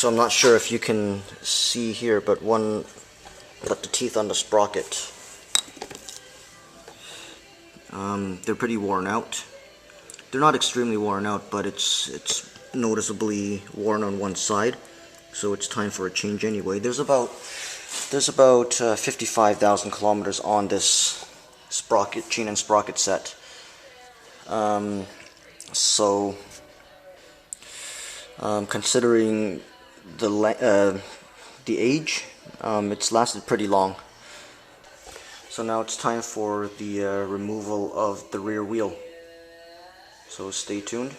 So I'm not sure if you can see here, but the teeth on the sprocket, they're pretty worn out. They're not extremely worn out, but it's noticeably worn on one side, so it's time for a change anyway. There's about 55,000 kilometers on this sprocket, chain and sprocket set. Considering the age, it's lasted pretty long. So now it's time for the removal of the rear wheel. So stay tuned.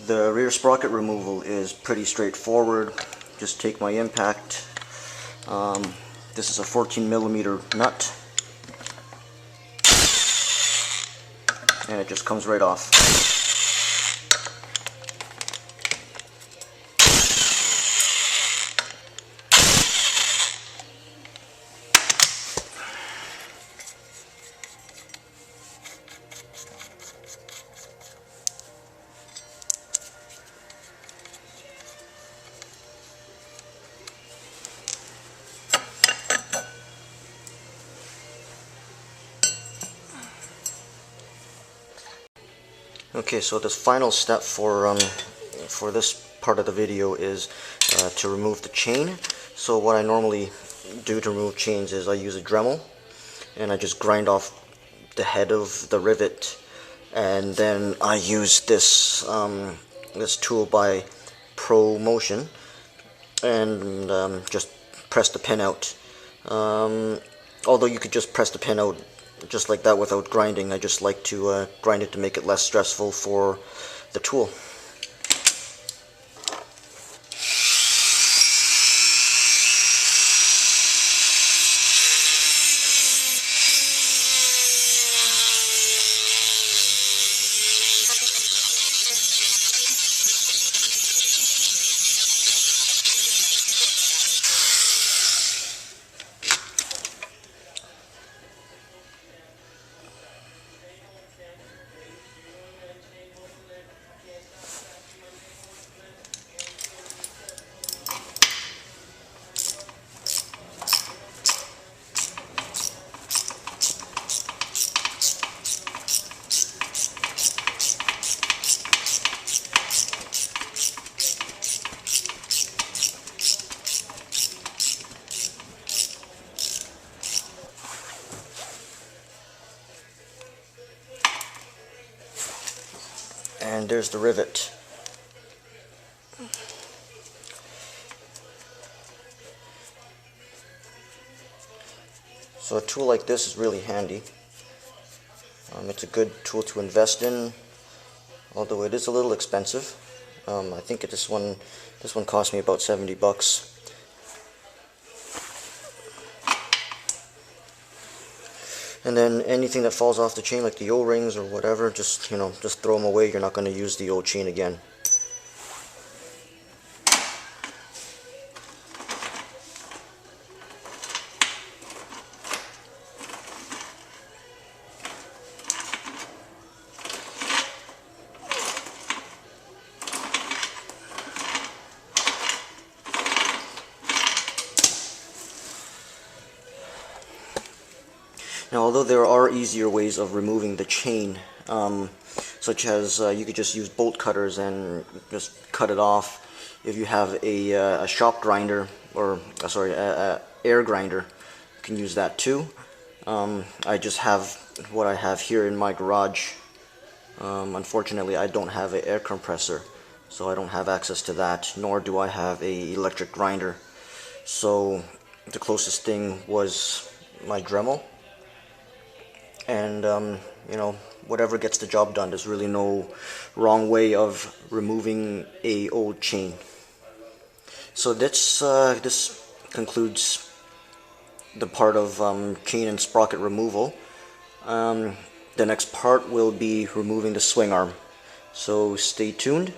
The rear sprocket removal is pretty straightforward. Just take my impact. This is a 14mm nut, and it just comes right off. Okay, so this final step for this part of the video is to remove the chain. So what I normally do to remove chains is I use a Dremel, and I just grind off the head of the rivet, and then I use this this tool by Pro Motion, and just press the pin out. Although you could just press the pin out just like that without grinding, I just like to grind it to make it less stressful for the tool. And there's the rivet. So a tool like this is really handy. It's a good tool to invest in, although it is a little expensive. I think this one cost me about $70. And then anything that falls off the chain, like the O-rings or whatever, just just throw them away. You're not going to use the old chain again. Now, although there are easier ways of removing the chain, such as you could just use bolt cutters and just cut it off. If you have a shop grinder, or sorry, a air grinder, you can use that too. I just have what I have here in my garage. Unfortunately, I don't have an air compressor, so I don't have access to that, nor do I have a electric grinder. So the closest thing was my Dremel. And whatever gets the job done. There's really no wrong way of removing a old chain. So this concludes the part of chain and sprocket removal. The next part will be removing the swing arm. So stay tuned.